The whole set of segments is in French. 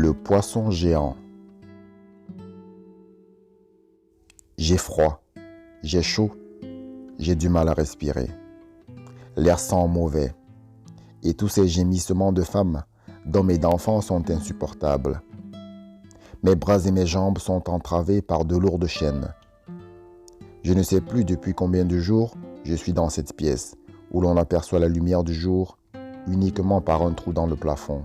Le poisson géant. J'ai froid, j'ai chaud, j'ai du mal à respirer. L'air sent mauvais. Et tous ces gémissements de femmes, d'hommes et d'enfants sont insupportables. Mes bras et mes jambes sont entravés par de lourdes chaînes. Je ne sais plus depuis combien de jours je suis dans cette pièce où l'on aperçoit la lumière du jour uniquement par un trou dans le plafond.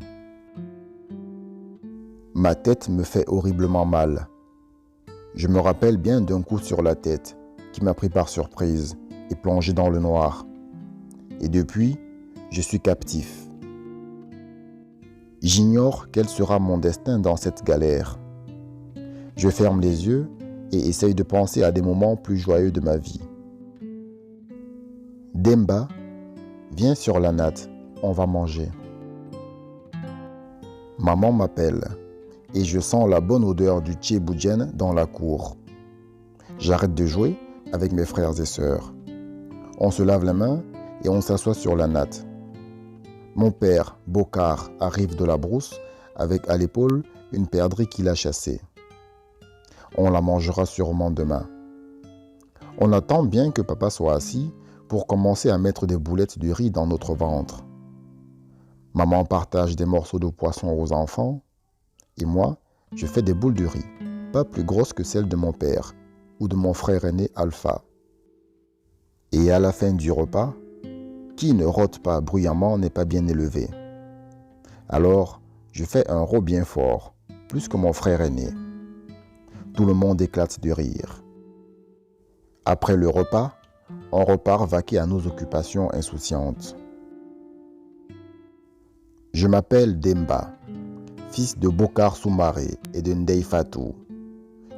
Ma tête me fait horriblement mal. Je me rappelle bien d'un coup sur la tête qui m'a pris par surprise et plongé dans le noir. Et depuis, je suis captif. J'ignore quel sera mon destin dans cette galère. Je ferme les yeux et essaye de penser à des moments plus joyeux de ma vie. Demba, viens sur la natte, on va manger. Maman m'appelle et je sens la bonne odeur du tchéboujen dans la cour. J'arrête de jouer avec mes frères et sœurs. On se lave les mains et on s'assoit sur la natte. Mon père, Bokar, arrive de la brousse avec à l'épaule une perdrix qu'il a chassée. On la mangera sûrement demain. On attend bien que papa soit assis pour commencer à mettre des boulettes de riz dans notre ventre. Maman partage des morceaux de poisson aux enfants et moi, je fais des boules de riz, pas plus grosses que celles de mon père ou de mon frère aîné Alpha. Et à la fin du repas, qui ne rôte pas bruyamment n'est pas bien élevé. Alors, je fais un rot bien fort, plus que mon frère aîné. Tout le monde éclate de rire. Après le repas, on repart vaquer à nos occupations insouciantes. Je m'appelle Demba, fils de Bokar Soumaré et de Ndeye Fatou.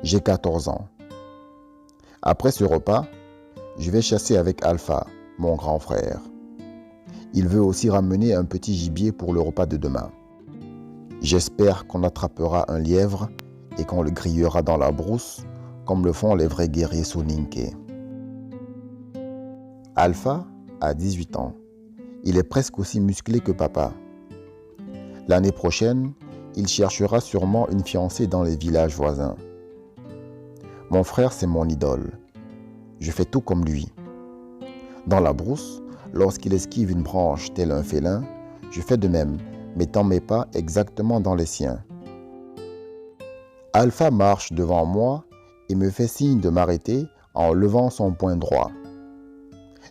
J'ai 14 ans. Après ce repas, je vais chasser avec Alpha, mon grand frère. Il veut aussi ramener un petit gibier pour le repas de demain. J'espère qu'on attrapera un lièvre et qu'on le grillera dans la brousse, comme le font les vrais guerriers soninké. Alpha a 18 ans. Il est presque aussi musclé que papa. L'année prochaine, il cherchera sûrement une fiancée dans les villages voisins. Mon frère, c'est mon idole. Je fais tout comme lui. Dans la brousse, lorsqu'il esquive une branche tel un félin, je fais de même, mettant mes pas exactement dans les siens. Alpha marche devant moi et me fait signe de m'arrêter en levant son poing droit.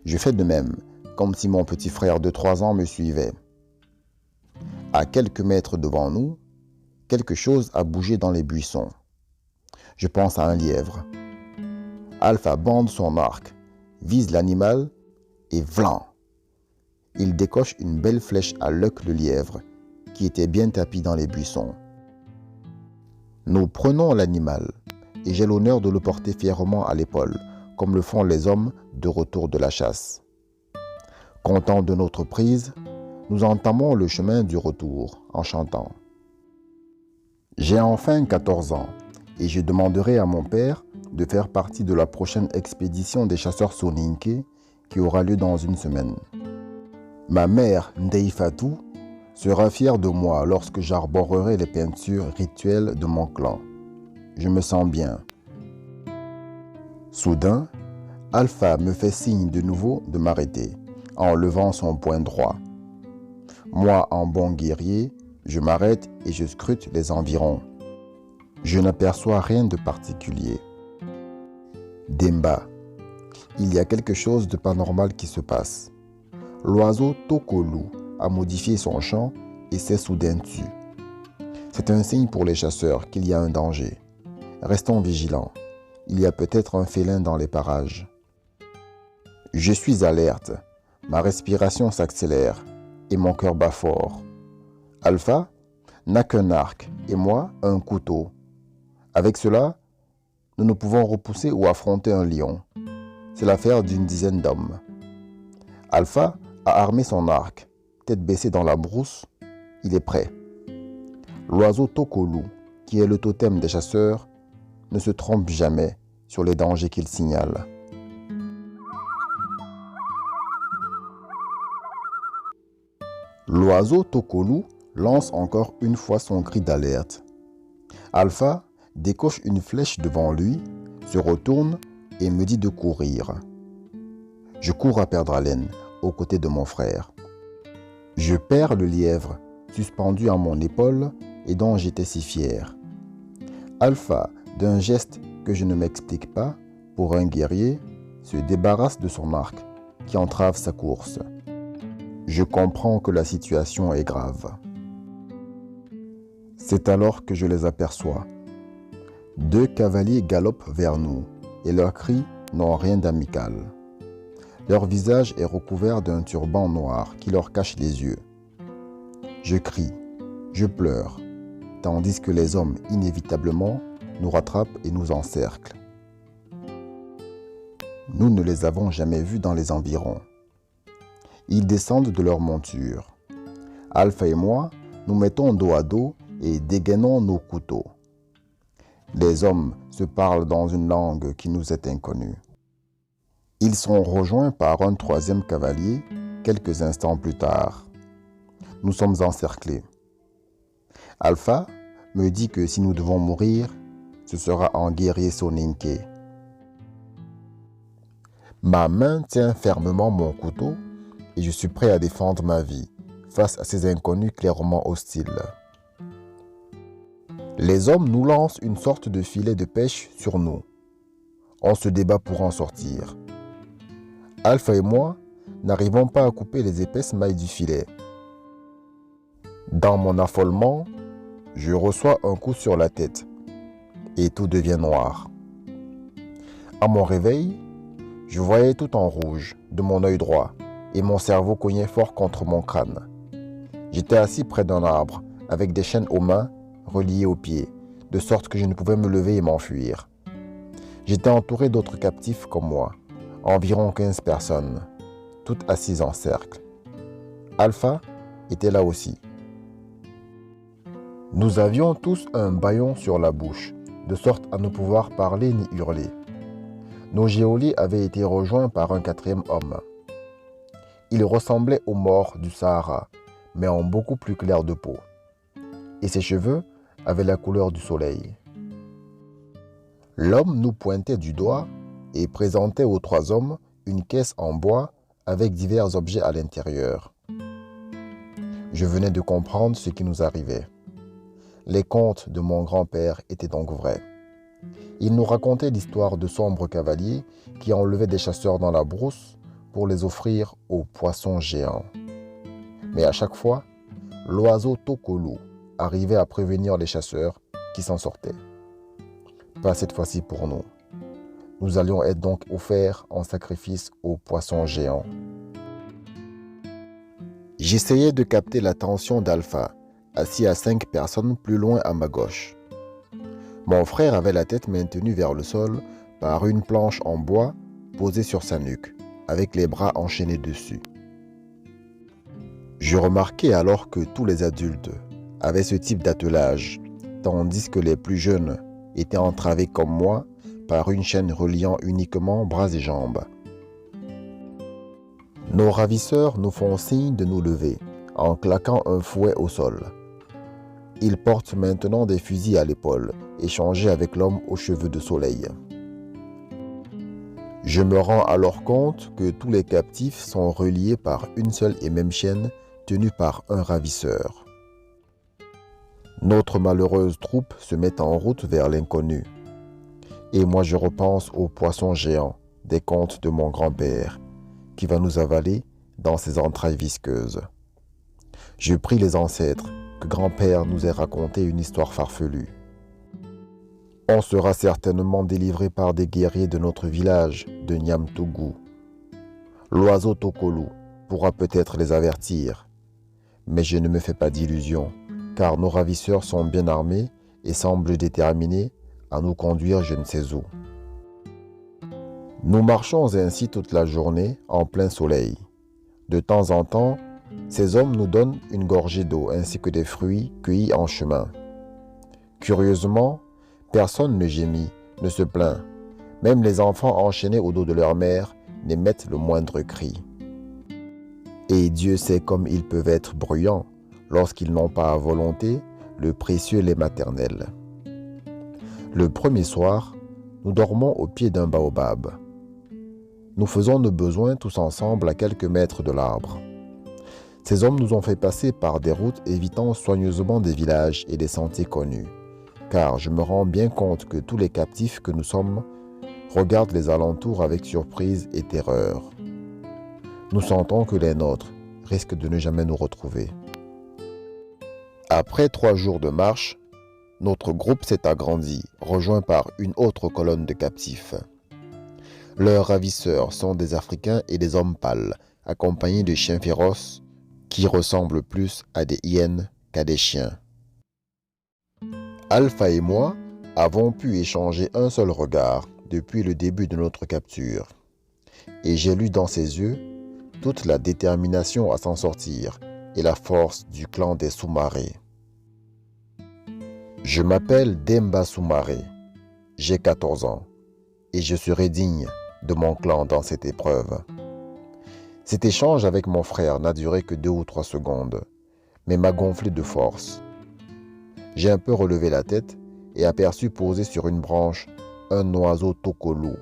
Je fais de même, comme si mon petit frère de 3 ans me suivait. À quelques mètres devant nous, quelque chose a bougé dans les buissons. Je pense à un lièvre. Alpha bande son arc, vise l'animal et vlan! Il décoche une belle flèche à l'œil le lièvre, qui était bien tapi dans les buissons. Nous prenons l'animal et j'ai l'honneur de le porter fièrement à l'épaule, comme le font les hommes de retour de la chasse. Contents de notre prise, nous entamons le chemin du retour en chantant. J'ai enfin 14 ans et je demanderai à mon père de faire partie de la prochaine expédition des chasseurs soninké qui aura lieu dans une semaine. Ma mère, Ndeye Fatou, sera fière de moi lorsque j'arborerai les peintures rituelles de mon clan. Je me sens bien. Soudain, Alpha me fait signe de nouveau de m'arrêter en levant son poing droit. Moi, en bon guerrier, je m'arrête et je scrute les environs. Je n'aperçois rien de particulier. Demba, il y a quelque chose de pas normal qui se passe. L'oiseau Tokolou a modifié son chant et s'est soudain tu. C'est un signe pour les chasseurs qu'il y a un danger. Restons vigilants. Il y a peut-être un félin dans les parages. Je suis alerte. Ma respiration s'accélère et mon cœur bat fort. Alpha n'a qu'un arc et moi un couteau. Avec cela, nous ne pouvons repousser ou affronter un lion. C'est l'affaire d'une dizaine d'hommes. Alpha a armé son arc, tête baissée dans la brousse, il est prêt. L'oiseau Tokolou, qui est le totem des chasseurs, ne se trompe jamais sur les dangers qu'il signale. L'oiseau Tokolou lance encore une fois son cri d'alerte. Alpha décoche une flèche devant lui, se retourne et me dit de courir. Je cours à perdre haleine, aux côtés de mon frère. Je perds le lièvre, suspendu à mon épaule et dont j'étais si fier. Alpha, d'un geste que je ne m'explique pas, pour un guerrier, se débarrasse de son arc, qui entrave sa course. Je comprends que la situation est grave. C'est alors que je les aperçois. 2 cavaliers galopent vers nous, et leurs cris n'ont rien d'amical. Leur visage est recouvert d'un turban noir qui leur cache les yeux. Je crie, je pleure, tandis que les hommes, inévitablement, nous rattrapent et nous encerclent. Nous ne les avons jamais vus dans les environs. Ils descendent de leur monture. Alpha et moi, nous mettons dos à dos et dégainons nos couteaux. Les hommes se parlent dans une langue qui nous est inconnue. Ils sont rejoints par un 3e cavalier quelques instants plus tard. Nous sommes encerclés. Alpha me dit que si nous devons mourir, ce sera en guerrier soninké. Ma main tient fermement mon couteau et je suis prêt à défendre ma vie face à ces inconnus clairement hostiles. Les hommes nous lancent une sorte de filet de pêche sur nous. On se débat pour en sortir. Alpha et moi n'arrivons pas à couper les épaisses mailles du filet. Dans mon affolement, je reçois un coup sur la tête et tout devient noir. À mon réveil, je voyais tout en rouge de mon œil droit et mon cerveau cognait fort contre mon crâne. J'étais assis près d'un arbre avec des chaînes aux mains reliées aux pieds, de sorte que je ne pouvais me lever et m'enfuir. J'étais entouré d'autres captifs comme moi, environ 15 personnes, toutes assises en cercle. Alpha était là aussi. Nous avions tous un bâillon sur la bouche, de sorte à ne pouvoir parler ni hurler. Nos geôliers avaient été rejoints par un 4e homme. Il ressemblait aux morts du Sahara, mais en beaucoup plus clair de peau. Et ses cheveux avaient la couleur du soleil. L'homme nous pointait du doigt et présentait aux 3 hommes une caisse en bois avec divers objets à l'intérieur. Je venais de comprendre ce qui nous arrivait. Les contes de mon grand-père étaient donc vrais. Il nous racontait l'histoire de sombres cavaliers qui enlevaient des chasseurs dans la brousse pour les offrir aux poissons géants. Mais à chaque fois, l'oiseau Tokolo arrivait à prévenir les chasseurs qui s'en sortaient. Pas cette fois-ci pour nous. Nous allions être donc offerts en sacrifice aux poissons géants. J'essayais de capter l'attention d'Alpha, assis à 5 personnes plus loin à ma gauche. Mon frère avait la tête maintenue vers le sol par une planche en bois posée sur sa nuque, avec les bras enchaînés dessus. Je remarquai alors que tous les adultes avaient ce type d'attelage, tandis que les plus jeunes étaient entravés comme moi par une chaîne reliant uniquement bras et jambes. Nos ravisseurs nous font signe de nous lever, en claquant un fouet au sol. Ils portent maintenant des fusils à l'épaule, échangés avec l'homme aux cheveux de soleil. Je me rends alors compte que tous les captifs sont reliés par une seule et même chaîne tenue par un ravisseur. Notre malheureuse troupe se met en route vers l'inconnu. Et moi je repense aux poissons géants des contes de mon grand-père, qui va nous avaler dans ses entrailles visqueuses. Je prie les ancêtres que grand-père nous ait raconté une histoire farfelue. On sera certainement délivré par des guerriers de notre village de Niamtougou. L'oiseau Tokolo pourra peut-être les avertir, mais je ne me fais pas d'illusions, car nos ravisseurs sont bien armés et semblent déterminés à nous conduire je ne sais où. Nous marchons ainsi toute la journée en plein soleil. De temps en temps, ces hommes nous donnent une gorgée d'eau ainsi que des fruits cueillis en chemin. Curieusement, personne ne gémit, ne se plaint. Même les enfants enchaînés au dos de leur mère n'émettent le moindre cri. Et Dieu sait comme ils peuvent être bruyants lorsqu'ils n'ont pas à volonté le précieux lait maternel. Le premier soir, nous dormons au pied d'un baobab. Nous faisons nos besoins tous ensemble à quelques mètres de l'arbre. Ces hommes nous ont fait passer par des routes évitant soigneusement des villages et des sentiers connus, car je me rends bien compte que tous les captifs que nous sommes regardent les alentours avec surprise et terreur. Nous sentons que les nôtres risquent de ne jamais nous retrouver. Après 3 jours de marche, notre groupe s'est agrandi, rejoint par une autre colonne de captifs. Leurs ravisseurs sont des Africains et des hommes pâles, accompagnés de chiens féroces qui ressemblent plus à des hyènes qu'à des chiens. Alpha et moi avons pu échanger un seul regard depuis le début de notre capture, et j'ai lu dans ses yeux toute la détermination à s'en sortir et la force du clan des Soumaré. Je m'appelle Demba Soumaré, j'ai 14 ans et je serai digne de mon clan dans cette épreuve. Cet échange avec mon frère n'a duré que 2 ou 3 secondes, mais m'a gonflé de force. J'ai un peu relevé la tête et aperçu posé sur une branche un oiseau tokolou.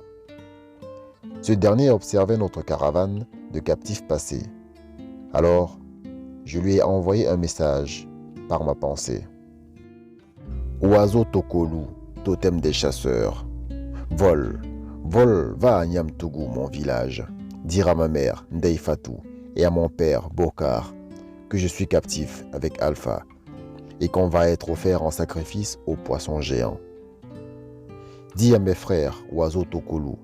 Ce dernier observait notre caravane de captifs passés. Alors, je lui ai envoyé un message par ma pensée. Oiseau tokolou, totem des chasseurs. Vole, vole, va à Niamtougou, mon village. Dire à ma mère, Ndei Fatou, et à mon père, Bokar, que je suis captif avec Alpha et qu'on va être offert en sacrifice au poisson géant. Dis à mes frères, oiseau tokolou,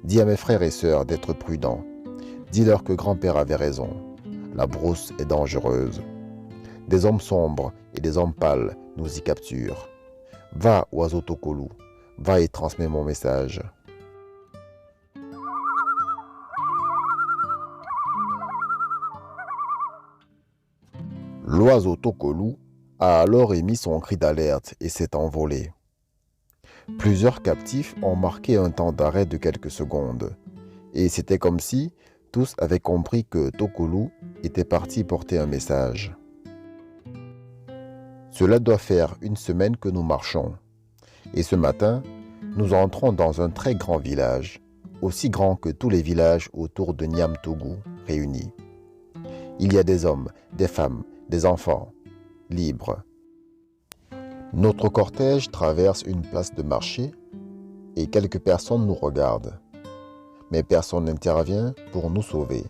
dis à mes frères et sœurs d'être prudents. Dis-leur que grand-père avait raison. La brousse est dangereuse. Des hommes sombres et des hommes pâles nous y capturent. Va, oiseau tokolou, va et transmets mon message. L'oiseau tokolou a alors émis son cri d'alerte et s'est envolé. Plusieurs captifs ont marqué un temps d'arrêt de quelques secondes, et c'était comme si tous avaient compris que Tokolou était parti porter un message. Cela doit faire 1 semaine que nous marchons, et ce matin, nous entrons dans un très grand village, aussi grand que tous les villages autour de Niamtougou réunis. Il y a des hommes, des femmes, des enfants, libres. Notre cortège traverse une place de marché et quelques personnes nous regardent, mais personne n'intervient pour nous sauver.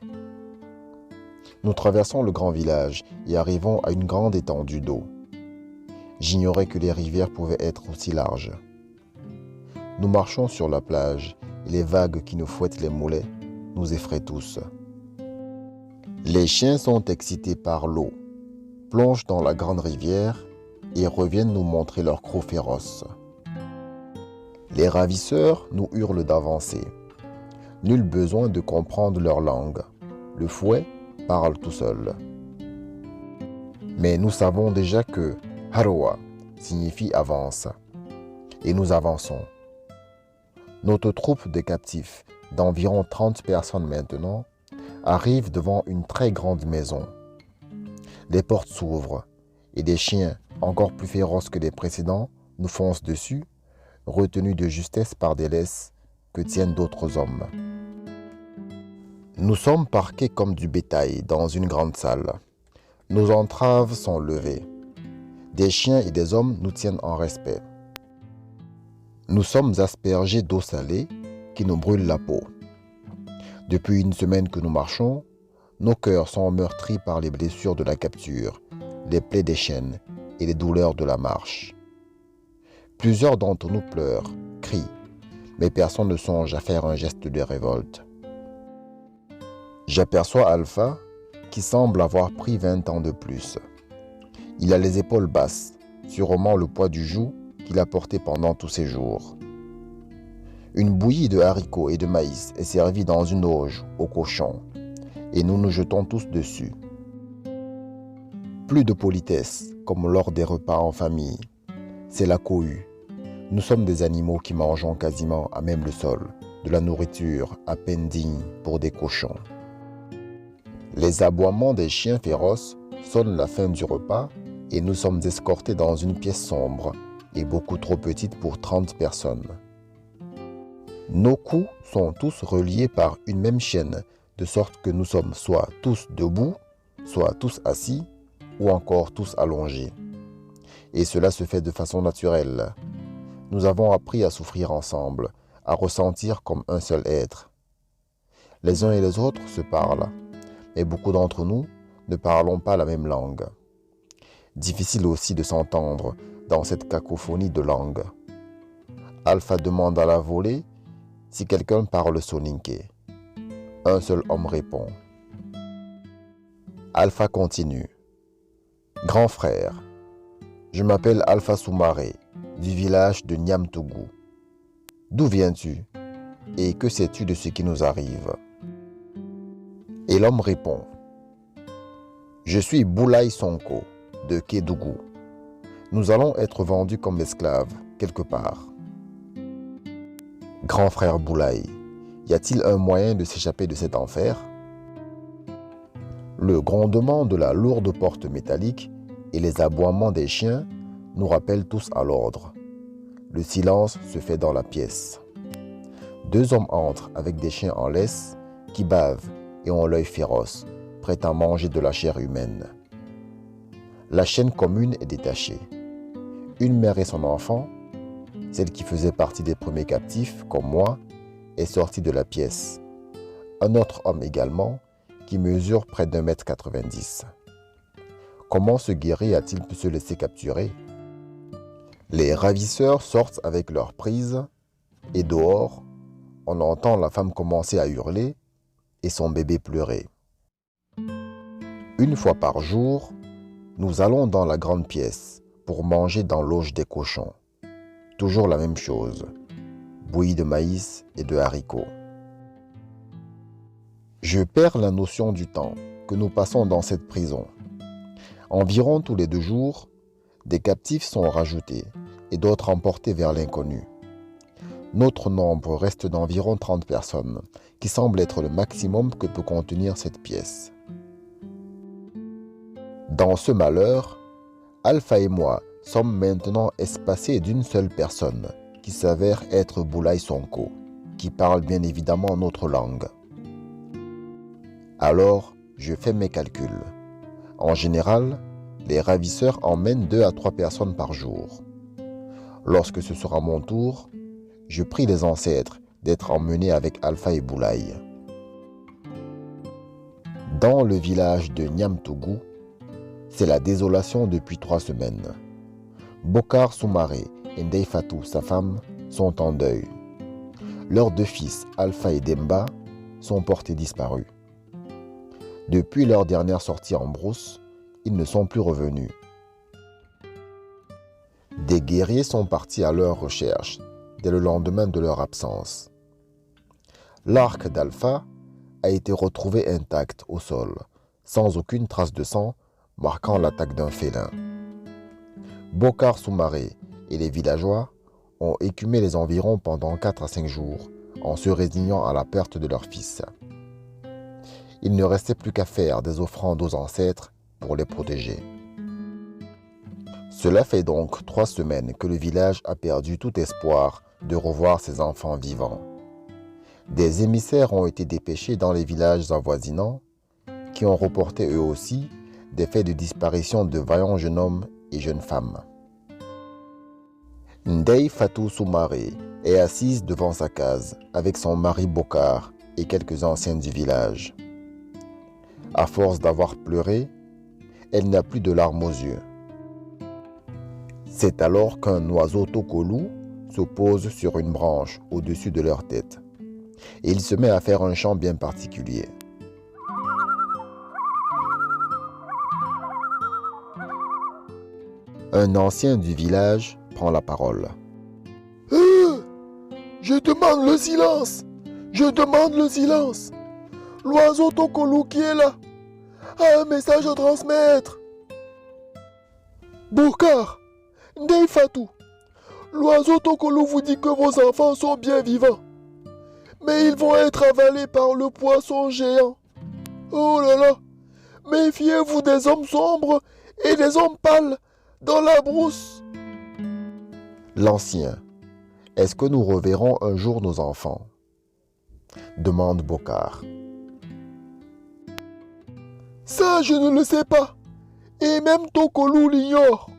Nous traversons le grand village et arrivons à une grande étendue d'eau. J'ignorais que les rivières pouvaient être aussi larges. Nous marchons sur la plage et les vagues qui nous fouettent les mollets nous effraient tous. Les chiens sont excités par l'eau, plongent dans la grande rivière et reviennent nous montrer leurs crocs féroces. Les ravisseurs nous hurlent d'avancer. Nul besoin de comprendre leur langue. Le fouet parle tout seul. Mais nous savons déjà que Haroa signifie avance. Et nous avançons. Notre troupe de captifs, d'environ 30 personnes maintenant, arrive devant une très grande maison. Les portes s'ouvrent et des chiens, encore plus féroces que les précédents, nous foncent dessus, retenus de justesse par des laisses que tiennent d'autres hommes. Nous sommes parqués comme du bétail dans une grande salle. Nos entraves sont levées. Des chiens et des hommes nous tiennent en respect. Nous sommes aspergés d'eau salée qui nous brûle la peau. Depuis 1 semaine que nous marchons, nos cœurs sont meurtris par les blessures de la capture, les plaies des chaînes et les douleurs de la marche. Plusieurs d'entre nous pleurent, crient, mais personne ne songe à faire un geste de révolte. J'aperçois Alpha, qui semble avoir pris 20 ans de plus. Il a les épaules basses, sûrement le poids du joug qu'il a porté pendant tous ces jours. Une bouillie de haricots et de maïs est servie dans une auge aux cochons, et nous nous jetons tous dessus. Plus de politesse, comme lors des repas en famille. C'est la cohue. Nous sommes des animaux qui mangeons quasiment à même le sol, de la nourriture à peine digne pour des cochons. Les aboiements des chiens féroces sonne la fin du repas et nous sommes escortés dans une pièce sombre et beaucoup trop petite pour 30 personnes. Nos cous sont tous reliés par une même chaîne, de sorte que nous sommes soit tous debout, soit tous assis, ou encore tous allongés. Et cela se fait de façon naturelle. Nous avons appris à souffrir ensemble, à ressentir comme un seul être. Les uns et les autres se parlent, mais beaucoup d'entre nous ne parlons pas la même langue. Difficile aussi de s'entendre dans cette cacophonie de langues. Alpha demande à la volée si quelqu'un parle soninké. Un seul homme répond. Alpha continue. Grand frère, je m'appelle Alpha Soumaré, du village de Niamtougou. D'où viens-tu et que sais-tu de ce qui nous arrive? Et l'homme répond. Je suis Boulaye Sonko, de Kédougou. Nous allons être vendus comme esclaves, quelque part. Grand frère Boulaye, y a-t-il un moyen de s'échapper de cet enfer? Le grondement de la lourde porte métallique et les aboiements des chiens nous rappellent tous à l'ordre. Le silence se fait dans la pièce. 2 hommes entrent avec des chiens en laisse qui bavent et ont l'œil féroce, prêts à manger de la chair humaine. La chaîne commune est détachée. Une mère et son enfant, celle qui faisait partie des premiers captifs, comme moi, est sortie de la pièce. Un autre homme également, qui mesure près d'1,90 m. Comment ce guerrier a-t-il pu se laisser capturer? Les ravisseurs sortent avec leur prise, et dehors, on entend la femme commencer à hurler et son bébé pleurer. Une fois par jour, nous allons dans la grande pièce pour manger dans l'auge des cochons. Toujours la même chose, bouillie de maïs et de haricots. Je perds la notion du temps que nous passons dans cette prison. Environ tous les 2 jours, des captifs sont rajoutés et d'autres emportés vers l'inconnu. Notre nombre reste d'environ 30 personnes, qui semble être le maximum que peut contenir cette pièce. Dans ce malheur, Alpha et moi sommes maintenant espacés d'une seule personne, qui s'avère être Boulaye Sonko, qui parle bien évidemment notre langue. Alors, je fais mes calculs. En général, les ravisseurs emmènent 2 à 3 personnes par jour. Lorsque ce sera mon tour, je prie les ancêtres d'être emmenés avec Alpha et Boulaye. Dans le village de Niamtougou, c'est la désolation depuis 3 semaines. Bokar Soumaré et Ndeye Fatou, sa femme, sont en deuil. Leurs 2 fils, Alpha et Demba, sont portés disparus. Depuis leur dernière sortie en brousse, ils ne sont plus revenus. Des guerriers sont partis à leur recherche dès le lendemain de leur absence. L'arc d'Alpha a été retrouvé intact au sol, sans aucune trace de sang marquant l'attaque d'un félin. Bokar Soumaré et les villageois ont écumé les environs pendant 4 à 5 jours en se résignant à la perte de leur fils. Il ne restait plus qu'à faire des offrandes aux ancêtres pour les protéger. Cela fait donc 3 semaines que le village a perdu tout espoir de revoir ses enfants vivants. Des émissaires ont été dépêchés dans les villages avoisinants qui ont reporté eux aussi des faits de disparition de vaillants jeunes hommes et jeunes femmes. Ndeye Fatou Soumaré est assise devant sa case avec son mari Bokar et quelques anciens du village. À force d'avoir pleuré, elle n'a plus de larmes aux yeux. C'est alors qu'un oiseau tokolou se pose sur une branche au-dessus de leur tête. Et il se met à faire un chant bien particulier. Un ancien du village prend la parole. Je demande le silence! Je demande le silence! L'oiseau tokolou qui est là a un message à transmettre. Bokar, Ndeye Fatou, l'oiseau tokolou vous dit que vos enfants sont bien vivants. Mais ils vont être avalés par le poisson géant. Oh là là, Méfiez-vous des hommes sombres et des hommes pâles dans la brousse. L'Ancien. Est-ce que nous reverrons un jour nos enfants? Demande Bokar. Ça, je ne le sais pas. Et même Tokolou l'ignore.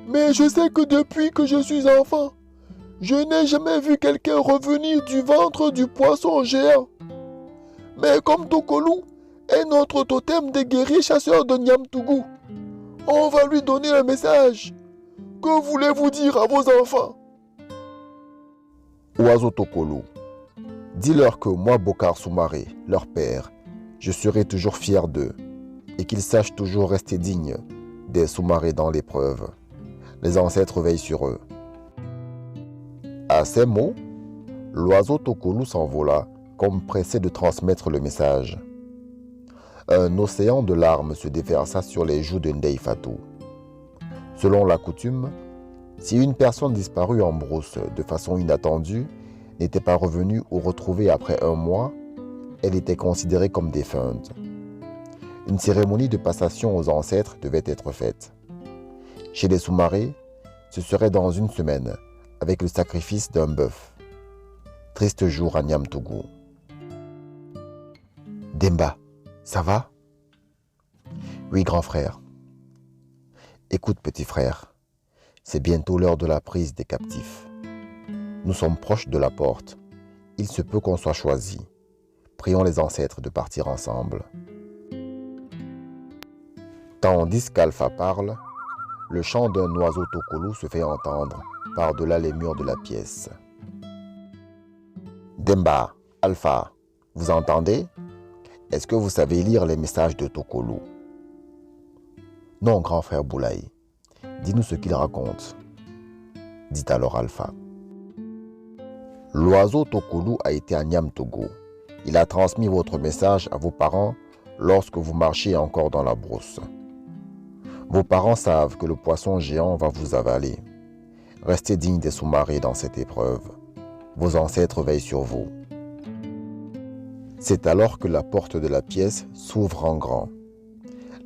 Mais je sais que depuis que je suis enfant, je n'ai jamais vu quelqu'un revenir du ventre du poisson géant. Mais comme Tokolou est notre totem des guerriers chasseurs de Niamtougou, on va lui donner un message. Que voulez-vous dire à vos enfants? Oiseau Tokolou, dis-leur que moi, Bokar Soumaré, leur père, je serai toujours fier d'eux et qu'ils sachent toujours rester dignes des Soumarés dans l'épreuve. Les ancêtres veillent sur eux. À ces mots, l'oiseau Tokolou s'envola comme pressé de transmettre le message. Un océan de larmes se déversa sur les joues de Ndei Fatou. Selon la coutume, si une personne disparue en brousse de façon inattendue n'était pas revenue ou retrouvée après un mois, elle était considérée comme défunte. Une cérémonie de passation aux ancêtres devait être faite. Chez les Soumarés, ce serait dans une semaine, avec le sacrifice d'un bœuf. Triste jour à Niamtougou. Demba, ça va? Oui, grand frère. Écoute, petit frère, c'est bientôt l'heure de la prise des captifs. Nous sommes proches de la porte. Il se peut qu'on soit choisis. Prions les ancêtres de partir ensemble. Tandis qu'Alpha parle, le chant d'un oiseau Tokolou se fait entendre par-delà les murs de la pièce. Demba, Alpha, vous entendez? Est-ce que vous savez lire les messages de Tokolou? Non, grand frère Boulaye. Dis-nous ce qu'il raconte. Dit alors Alpha. L'oiseau Tokolou a été à Niamtougou. Il a transmis votre message à vos parents lorsque vous marchiez encore dans la brousse. Vos parents savent que le poisson géant va vous avaler. Restez dignes des Soumarés dans cette épreuve. Vos ancêtres veillent sur vous. C'est alors que la porte de la pièce s'ouvre en grand.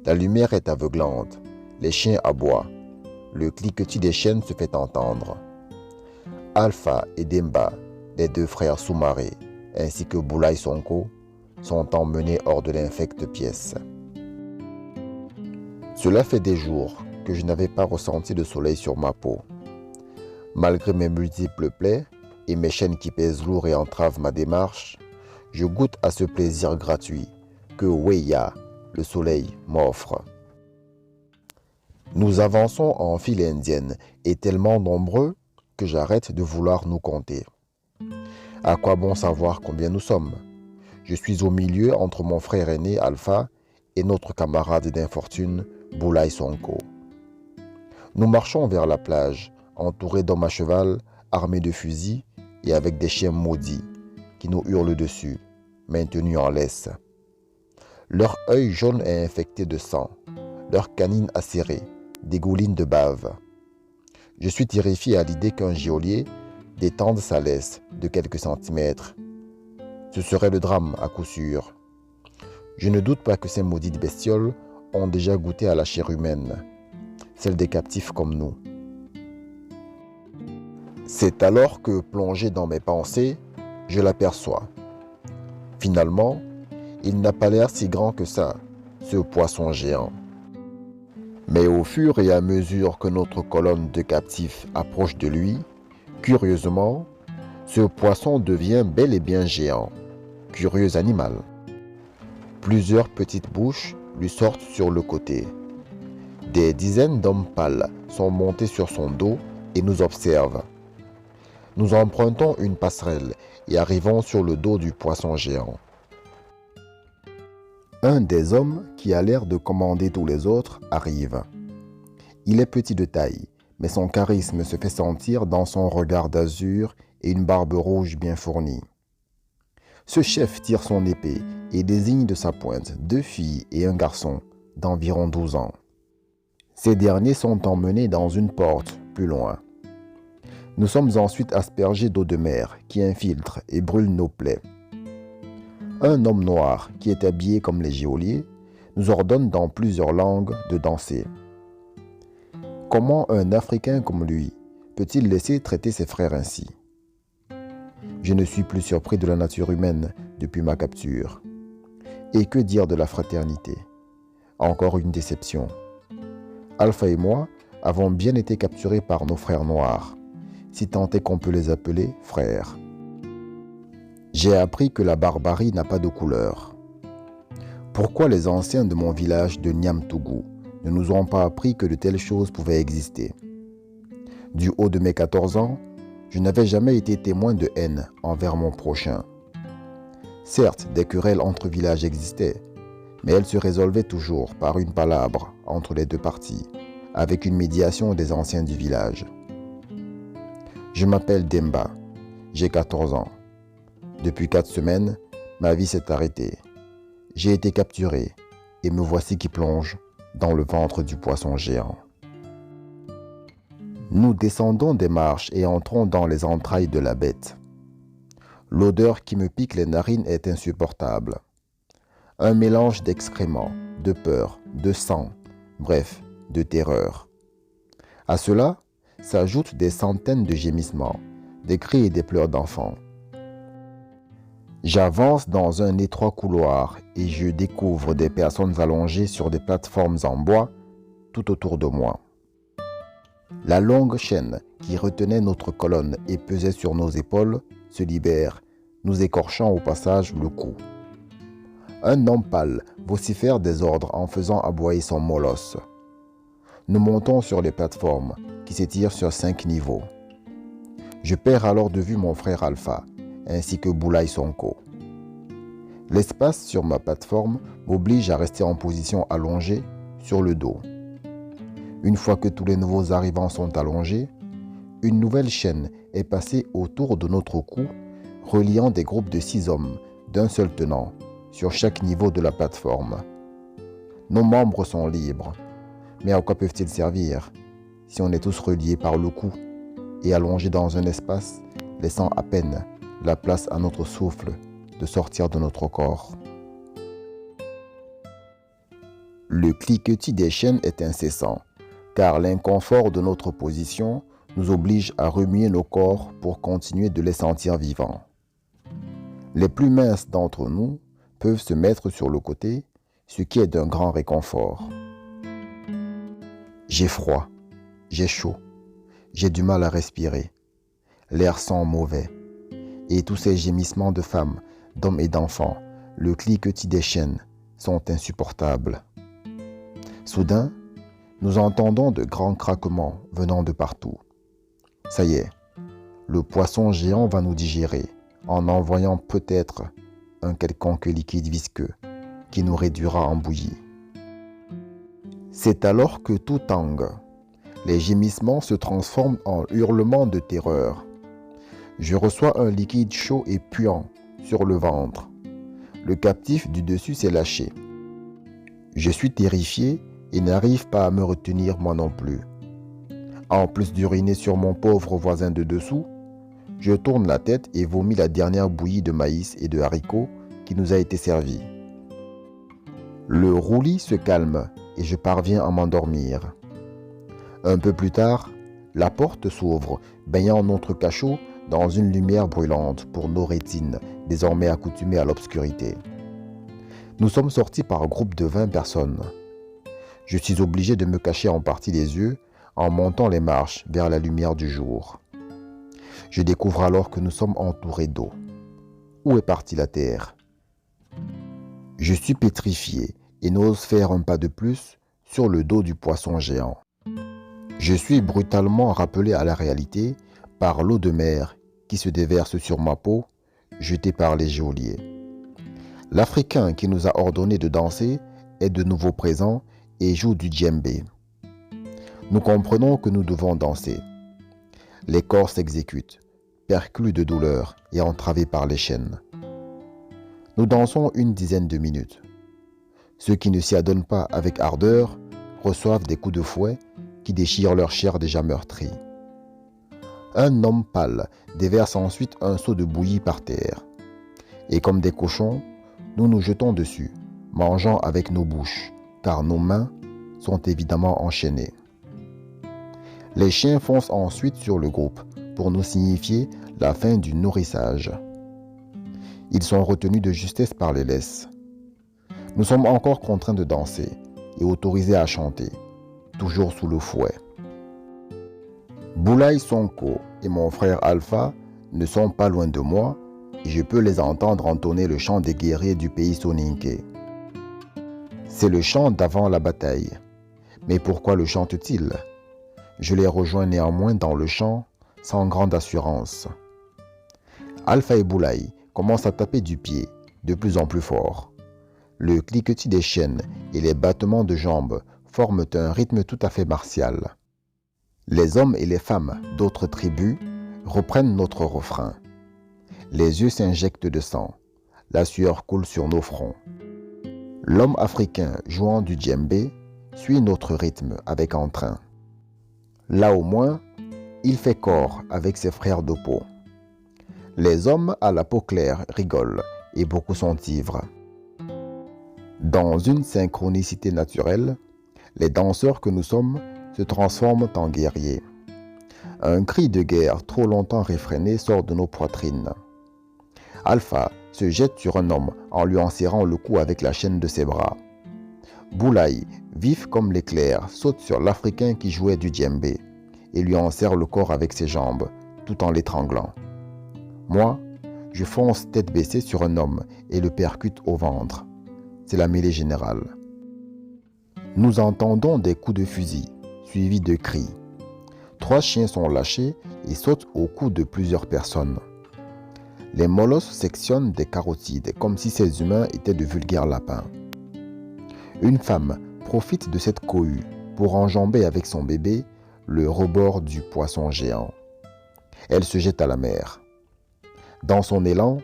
La lumière est aveuglante, les chiens aboient, le cliquetis des chaînes se fait entendre. Alpha et Demba, les deux frères Soumarés, ainsi que Boulaye Sonko, sont emmenés hors de l'infecte pièce. Cela fait des jours que je n'avais pas ressenti de soleil sur ma peau. Malgré mes multiples plaies et mes chaînes qui pèsent lourd et entravent ma démarche, je goûte à ce plaisir gratuit que Weya, le soleil, m'offre. Nous avançons en file indienne et tellement nombreux que j'arrête de vouloir nous compter. À quoi bon savoir combien nous sommes? Je suis au milieu entre mon frère aîné Alpha et notre camarade d'infortune Boulaye Sonko. Nous marchons vers la plage, entourés d'hommes à cheval, armés de fusils et avec des chiens maudits qui nous hurlent dessus, maintenus en laisse. Leur œil jaune est infecté de sang, leurs canines acérées dégoulinent de bave. Je suis terrifié à l'idée qu'un geôlier détende sa laisse de quelques centimètres. Ce serait le drame à coup sûr. Je ne doute pas que ces maudites bestioles ont déjà goûté à la chair humaine, celle des captifs comme nous. C'est alors que, plongé dans mes pensées, je l'aperçois. Finalement, il n'a pas l'air si grand que ça, ce poisson géant. Mais au fur et à mesure que notre colonne de captifs approche de lui, curieusement, ce poisson devient bel et bien géant. Curieux animal. Plusieurs petites bouches lui sortent sur le côté. Des dizaines d'hommes pâles sont montés sur son dos et nous observent. Nous empruntons une passerelle et arrivons sur le dos du poisson géant. Un des hommes qui a l'air de commander tous les autres arrive. Il est petit de taille, mais son charisme se fait sentir dans son regard d'azur et une barbe rouge bien fournie. Ce chef tire son épée et désigne de sa pointe 2 filles et un garçon d'environ 12 ans. Ces derniers sont emmenés dans une porte plus loin. Nous sommes ensuite aspergés d'eau de mer qui infiltre et brûle nos plaies. Un homme noir qui est habillé comme les geôliers nous ordonne dans plusieurs langues de danser. Comment un Africain comme lui peut-il laisser traiter ses frères ainsi? Je ne suis plus surpris de la nature humaine depuis ma capture. Et que dire de la fraternité? Encore une déception. Alpha et moi avons bien été capturés par nos frères noirs, si tant est qu'on peut les appeler frères. J'ai appris que la barbarie n'a pas de couleur. Pourquoi les anciens de mon village de Niamtougou ne nous ont pas appris que de telles choses pouvaient exister? Du haut de mes 14 ans, je n'avais jamais été témoin de haine envers mon prochain. Certes, des querelles entre villages existaient, mais elles se résolvaient toujours par une palabre entre les deux parties, avec une médiation des anciens du village. Je m'appelle Demba, j'ai 14 ans. Depuis 4 semaines, ma vie s'est arrêtée. J'ai été capturé et me voici qui plonge dans le ventre du poisson géant. Nous descendons des marches et entrons dans les entrailles de la bête. L'odeur qui me pique les narines est insupportable. Un mélange d'excréments, de peur, de sang, bref, de terreur. À cela s'ajoutent des centaines de gémissements, des cris et des pleurs d'enfants. J'avance dans un étroit couloir et je découvre des personnes allongées sur des plateformes en bois tout autour de moi. La longue chaîne qui retenait notre colonne et pesait sur nos épaules se libère, nous écorchant au passage le cou. Un homme pâle vocifère des ordres en faisant aboyer son molosse. Nous montons sur les plateformes qui s'étirent sur 5 niveaux. Je perds alors de vue mon frère Alpha, ainsi que Boulaye Sonko. L'espace sur ma plateforme m'oblige à rester en position allongée sur le dos. Une fois que tous les nouveaux arrivants sont allongés, une nouvelle chaîne est passée autour de notre cou, reliant des groupes de 6 hommes d'un seul tenant sur chaque niveau de la plateforme. Nos membres sont libres, mais à quoi peuvent-ils servir si on est tous reliés par le cou et allongés dans un espace, laissant à peine la place à notre souffle de sortir de notre corps? Le cliquetis des chaînes est incessant, car l'inconfort de notre position nous oblige à remuer nos corps pour continuer de les sentir vivants. Les plus minces d'entre nous peuvent se mettre sur le côté, ce qui est d'un grand réconfort. J'ai froid, j'ai chaud, j'ai du mal à respirer. L'air sent mauvais. Et tous ces gémissements de femmes, d'hommes et d'enfants, le cliquetis des chaînes, sont insupportables. Soudain, nous entendons de grands craquements venant de partout. Ça y est, le poisson géant va nous digérer en envoyant peut-être un quelconque liquide visqueux qui nous réduira en bouillie. C'est alors que tout tangue. Les gémissements se transforment en hurlements de terreur. Je reçois un liquide chaud et puant sur le ventre. Le captif du dessus s'est lâché. Je suis terrifié et n'arrive pas à me retenir moi non plus. En plus d'uriner sur mon pauvre voisin de dessous, je tourne la tête et vomis la dernière bouillie de maïs et de haricots qui nous a été servie. Le roulis se calme et je parviens à m'endormir. Un peu plus tard, la porte s'ouvre, baignant notre cachot dans une lumière brûlante pour nos rétines, désormais accoutumées à l'obscurité. Nous sommes sortis par groupe de 20 personnes. Je suis obligé de me cacher en partie les yeux en montant les marches vers la lumière du jour. Je découvre alors que nous sommes entourés d'eau. Où est partie la terre? Je suis pétrifié et n'ose faire un pas de plus sur le dos du poisson géant. Je suis brutalement rappelé à la réalité par l'eau de mer qui se déverse sur ma peau, jetée par les geôliers. L'Africain qui nous a ordonné de danser est de nouveau présent et joue du djembé. Nous comprenons que nous devons danser. Les corps s'exécutent, perclus de douleur et entravés par les chaînes. Nous dansons une dizaine de minutes. Ceux qui ne s'y adonnent pas avec ardeur reçoivent des coups de fouet qui déchirent leur chair déjà meurtrie. Un homme pâle déverse ensuite un seau de bouillie par terre. Et comme des cochons, nous nous jetons dessus, mangeant avec nos bouches, car nos mains sont évidemment enchaînées. Les chiens foncent ensuite sur le groupe pour nous signifier la fin du nourrissage. Ils sont retenus de justesse par les laisses. Nous sommes encore contraints de danser et autorisés à chanter, toujours sous le fouet. Boulaye Sonko et mon frère Alpha ne sont pas loin de moi et je peux les entendre entonner le chant des guerriers du pays soninké. C'est le chant d'avant la bataille. Mais pourquoi le chantent-ils? Je les rejoins néanmoins dans le chant sans grande assurance. Alpha et Boulaye commencent à taper du pied de plus en plus fort. Le cliquetis des chaînes et les battements de jambes forment un rythme tout à fait martial. Les hommes et les femmes d'autres tribus reprennent notre refrain. Les yeux s'injectent de sang, la sueur coule sur nos fronts. L'homme africain jouant du djembé suit notre rythme avec entrain. Là au moins, il fait corps avec ses frères de peau. Les hommes à la peau claire rigolent et beaucoup sont ivres. Dans une synchronicité naturelle, les danseurs que nous sommes se transforment en guerriers. Un cri de guerre trop longtemps réfréné sort de nos poitrines. Alpha se jette sur un homme en lui enserrant le cou avec la chaîne de ses bras. Boulaye, vif comme l'éclair, saute sur l'Africain qui jouait du djembé et lui enserre le corps avec ses jambes, tout en l'étranglant. Moi, je fonce tête baissée sur un homme et le percute au ventre. C'est la mêlée générale. Nous entendons des coups de fusil, suivis de cris. 3 chiens sont lâchés et sautent au cou de plusieurs personnes. Les molosses sectionnent des carotides comme si ces humains étaient de vulgaires lapins. Une femme profite de cette cohue pour enjamber avec son bébé le rebord du poisson géant. Elle se jette à la mer. Dans son élan,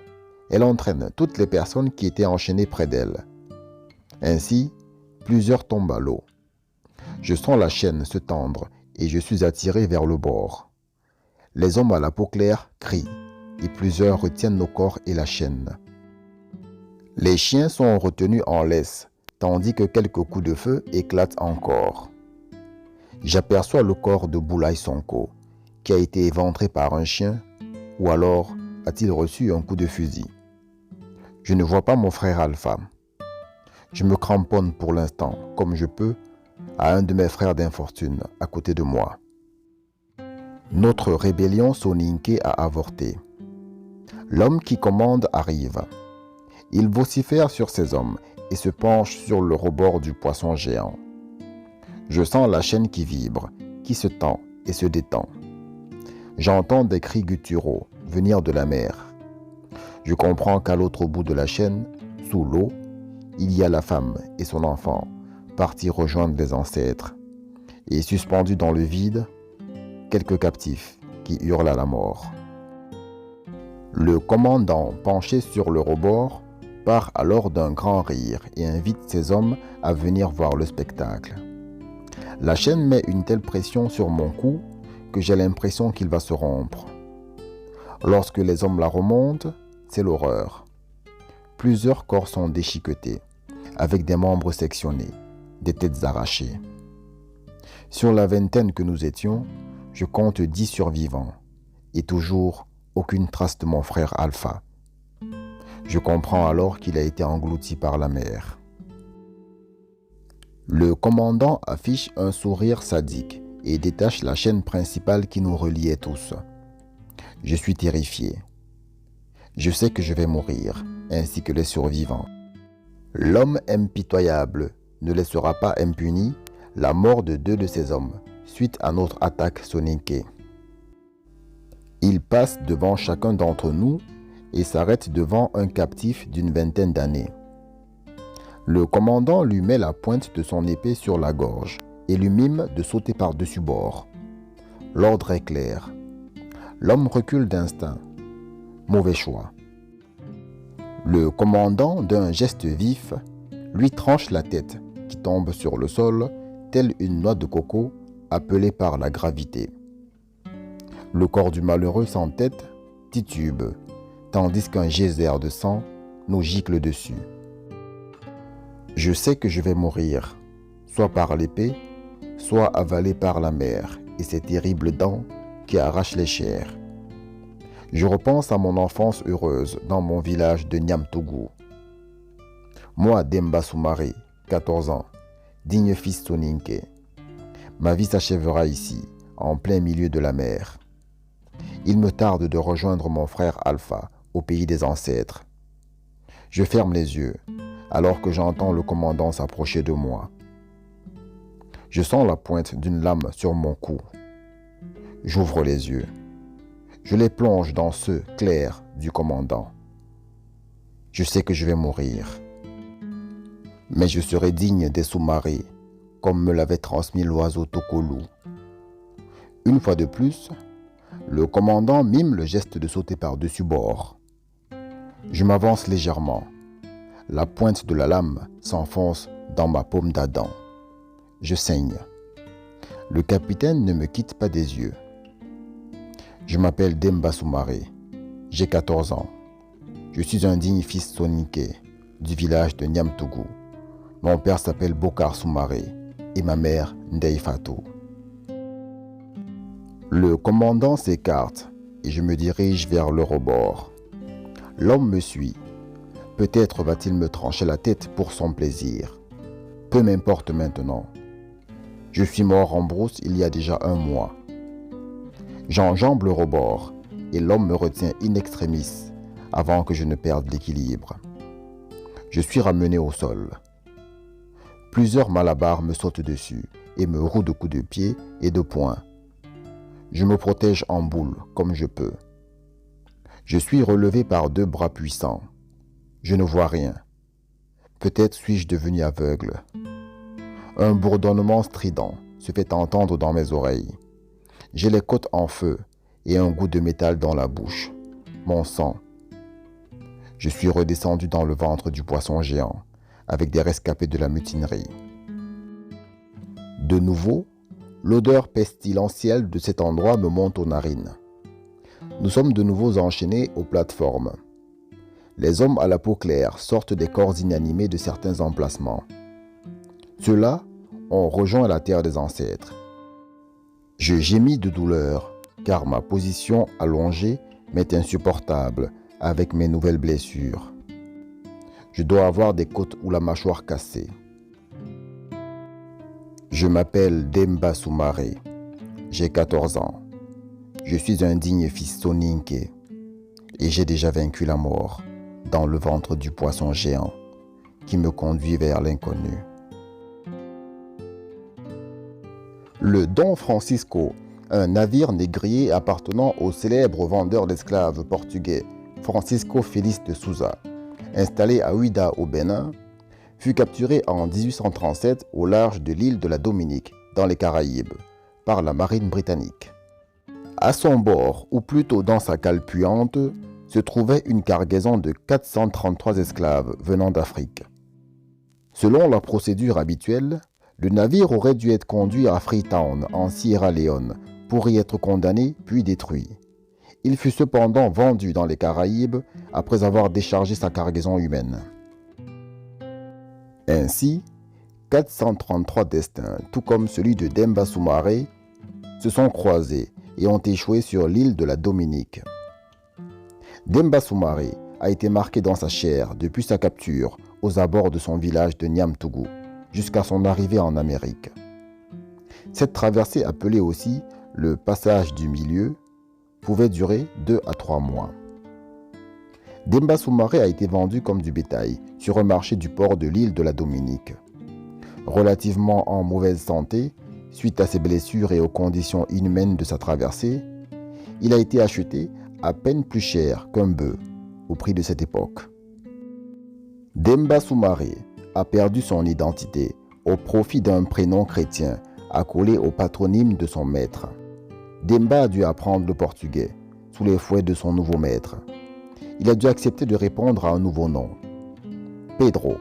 elle entraîne toutes les personnes qui étaient enchaînées près d'elle. Ainsi, plusieurs tombent à l'eau. Je sens la chaîne se tendre et je suis attiré vers le bord. Les hommes à la peau claire crient et plusieurs retiennent nos corps et la chaîne. Les chiens sont retenus en laisse, tandis que quelques coups de feu éclatent encore. J'aperçois le corps de Boulaye Sonko, qui a été éventré par un chien, ou alors a-t-il reçu un coup de fusil. Je ne vois pas mon frère Alpha. Je me cramponne pour l'instant, comme je peux, à un de mes frères d'infortune à côté de moi. Notre rébellion soninké a avorté. L'homme qui commande arrive. Il vocifère sur ses hommes et se penche sur le rebord du poisson géant. Je sens la chaîne qui vibre, qui se tend et se détend. J'entends des cris gutturaux venir de la mer. Je comprends qu'à l'autre bout de la chaîne, sous l'eau, il y a la femme et son enfant, partis rejoindre les ancêtres. Et suspendus dans le vide, quelques captifs qui hurlent à la mort. Le commandant, penché sur le rebord, part alors d'un grand rire et invite ses hommes à venir voir le spectacle. La chaîne met une telle pression sur mon cou que j'ai l'impression qu'il va se rompre. Lorsque les hommes la remontent, c'est l'horreur. Plusieurs corps sont déchiquetés, avec des membres sectionnés, des têtes arrachées. Sur la vingtaine que nous étions, je compte 10 survivants, et toujours aucune trace de mon frère Alpha. Je comprends alors qu'il a été englouti par la mer. Le commandant affiche un sourire sadique et détache la chaîne principale qui nous reliait tous. Je suis terrifié. Je sais que je vais mourir, ainsi que les survivants. L'homme impitoyable ne laissera pas impuni la mort de 2 de ses hommes, suite à notre attaque soninké. Il passe devant chacun d'entre nous et s'arrête devant un captif d'une vingtaine d'années. Le commandant lui met la pointe de son épée sur la gorge et lui mime de sauter par-dessus bord. L'ordre est clair. L'homme recule d'instinct. Mauvais choix. Le commandant, d'un geste vif, lui tranche la tête qui tombe sur le sol, telle une noix de coco appelée par la gravité. Le corps du malheureux sans tête titube, tandis qu'un geyser de sang nous gicle dessus. Je sais que je vais mourir, soit par l'épée, soit avalé par la mer et ses terribles dents qui arrachent les chairs. Je repense à mon enfance heureuse dans mon village de Niamtougou. Moi, Demba Soumaré, 14 ans, digne fils Soninké. Ma vie s'achèvera ici, en plein milieu de la mer. Il me tarde de rejoindre mon frère Alpha au pays des ancêtres. Je ferme les yeux alors que j'entends le commandant s'approcher de moi. Je sens la pointe d'une lame sur mon cou. J'ouvre les yeux. Je les plonge dans ceux clairs du commandant. Je sais que je vais mourir. Mais je serai digne des Soumarés, comme me l'avait transmis l'oiseau Tokolou. Une fois de plus, le commandant mime le geste de sauter par-dessus bord. Je m'avance légèrement. La pointe de la lame s'enfonce dans ma paume d'Adam. Je saigne. Le capitaine ne me quitte pas des yeux. Je m'appelle Demba Soumaré. J'ai 14 ans. Je suis un digne fils soninké du village de Niamtougou. Mon père s'appelle Bokar Soumaré et ma mère Ndeye Fatou. Le commandant s'écarte et je me dirige vers le rebord. L'homme me suit. Peut-être va-t-il me trancher la tête pour son plaisir. Peu m'importe maintenant. Je suis mort en brousse il y a déjà 1 mois. J'enjambe le rebord et l'homme me retient in extremis avant que je ne perde l'équilibre. Je suis ramené au sol. Plusieurs malabars me sautent dessus et me rouent de coups de pied et de poing. Je me protège en boule comme je peux. Je suis relevé par 2 bras puissants. Je ne vois rien. Peut-être suis-je devenu aveugle. Un bourdonnement strident se fait entendre dans mes oreilles. J'ai les côtes en feu et un goût de métal dans la bouche. Mon sang. Je suis redescendu dans le ventre du poisson géant, avec des rescapés de la mutinerie. De nouveau, l'odeur pestilentielle de cet endroit me monte aux narines. Nous sommes de nouveau enchaînés aux plateformes. Les hommes à la peau claire sortent des corps inanimés de certains emplacements. Ceux-là ont rejoint la terre des ancêtres. Je gémis de douleur, car ma position allongée m'est insupportable avec mes nouvelles blessures. Je dois avoir des côtes ou la mâchoire cassée. Je m'appelle Demba Soumaré. J'ai 14 ans. Je suis un digne fils soninké et j'ai déjà vaincu la mort dans le ventre du poisson géant qui me conduit vers l'inconnu. Le Don Francisco, un navire négrier appartenant au célèbre vendeur d'esclaves portugais Francisco Félix de Souza, installé à Ouida au Bénin, fut capturé en 1837 au large de l'île de la Dominique, dans les Caraïbes, par la marine britannique. À son bord, ou plutôt dans sa cale puante, se trouvait une cargaison de 433 esclaves venant d'Afrique. Selon la procédure habituelle, le navire aurait dû être conduit à Freetown, en Sierra Leone, pour y être condamné puis détruit. Il fut cependant vendu dans les Caraïbes après avoir déchargé sa cargaison humaine. Ainsi, 433 destins, tout comme celui de Demba Soumaré, se sont croisés et ont échoué sur l'île de la Dominique. Demba Soumaré a été marqué dans sa chair depuis sa capture aux abords de son village de Niamtougou jusqu'à son arrivée en Amérique. Cette traversée, appelée aussi le passage du milieu, pouvait durer 2 à 3 mois. Demba Soumaré a été vendu comme du bétail sur un marché du port de l'île de la Dominique. Relativement en mauvaise santé, suite à ses blessures et aux conditions inhumaines de sa traversée, il a été acheté à peine plus cher qu'un bœuf au prix de cette époque. Demba Soumaré a perdu son identité au profit d'un prénom chrétien accolé au patronyme de son maître. Demba a dû apprendre le portugais sous les fouets de son nouveau maître. Il a dû accepter de répondre à un nouveau nom. Pedro,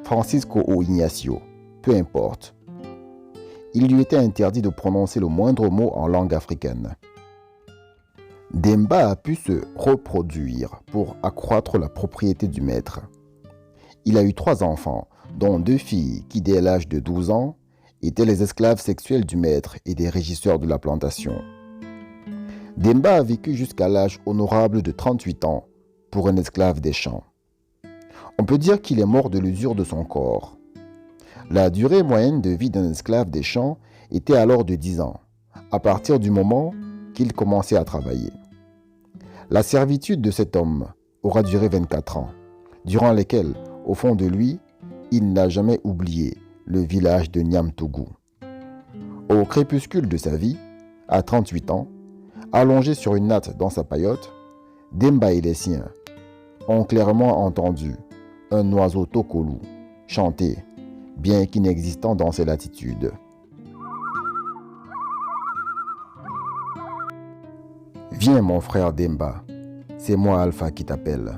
Francisco ou Ignacio, peu importe. Il lui était interdit de prononcer le moindre mot en langue africaine. Demba a pu se reproduire pour accroître la propriété du maître. Il a eu 3 enfants, dont 2 filles qui, dès l'âge de 12 ans, étaient les esclaves sexuels du maître et des régisseurs de la plantation. Demba a vécu jusqu'à l'âge honorable de 38 ans pour un esclave des champs. On peut dire qu'il est mort de l'usure de son corps. La durée moyenne de vie d'un esclave des champs était alors de 10 ans, à partir du moment qu'il commençait à travailler. La servitude de cet homme aura duré 24 ans, durant lesquels, au fond de lui, il n'a jamais oublié le village de Niamtougou. Au crépuscule de sa vie, à 38 ans, allongé sur une natte dans sa paillote, Demba et les siens ont clairement entendu un oiseau tokolou chanter, bien qu'inexistant dans ces latitudes. Viens mon frère Demba, c'est moi Alpha qui t'appelle.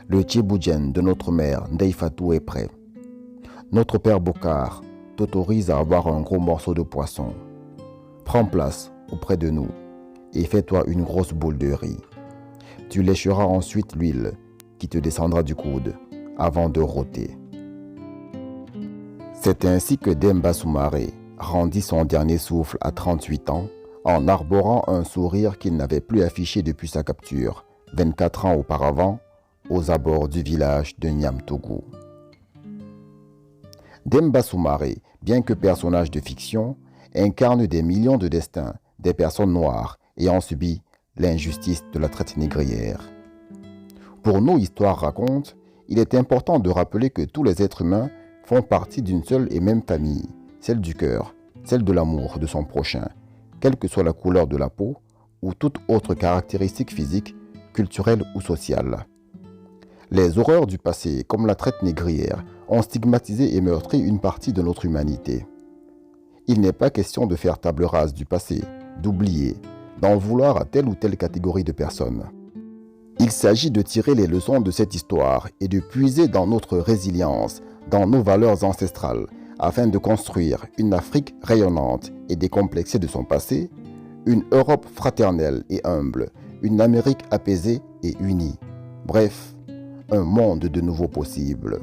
Le Tchéboudienne de notre mère Ndeifatou est prêt. Notre père Bokar t'autorise à avoir un gros morceau de poisson. Prends place auprès de nous et fais-toi une grosse boule de riz. Tu lécheras ensuite l'huile qui te descendra du coude avant de rôter. C'est ainsi que Demba Soumaré rendit son dernier souffle à 38 ans en arborant un sourire qu'il n'avait plus affiché depuis sa capture, 24 ans auparavant, aux abords du village de Niamtougou. Demba Soumaré, bien que personnage de fiction, incarne des millions de destins des personnes noires ayant subi l'injustice de la traite négrière. Pour nous, Histoire raconte, il est important de rappeler que tous les êtres humains font partie d'une seule et même famille, celle du cœur, celle de l'amour de son prochain, quelle que soit la couleur de la peau ou toute autre caractéristique physique, culturelle ou sociale. Les horreurs du passé, comme la traite négrière, ont stigmatisé et meurtri une partie de notre humanité. Il n'est pas question de faire table rase du passé, d'oublier, d'en vouloir à telle ou telle catégorie de personnes. Il s'agit de tirer les leçons de cette histoire et de puiser dans notre résilience, dans nos valeurs ancestrales, afin de construire une Afrique rayonnante et décomplexée de son passé, une Europe fraternelle et humble, une Amérique apaisée et unie. Bref, un monde de nouveau possible.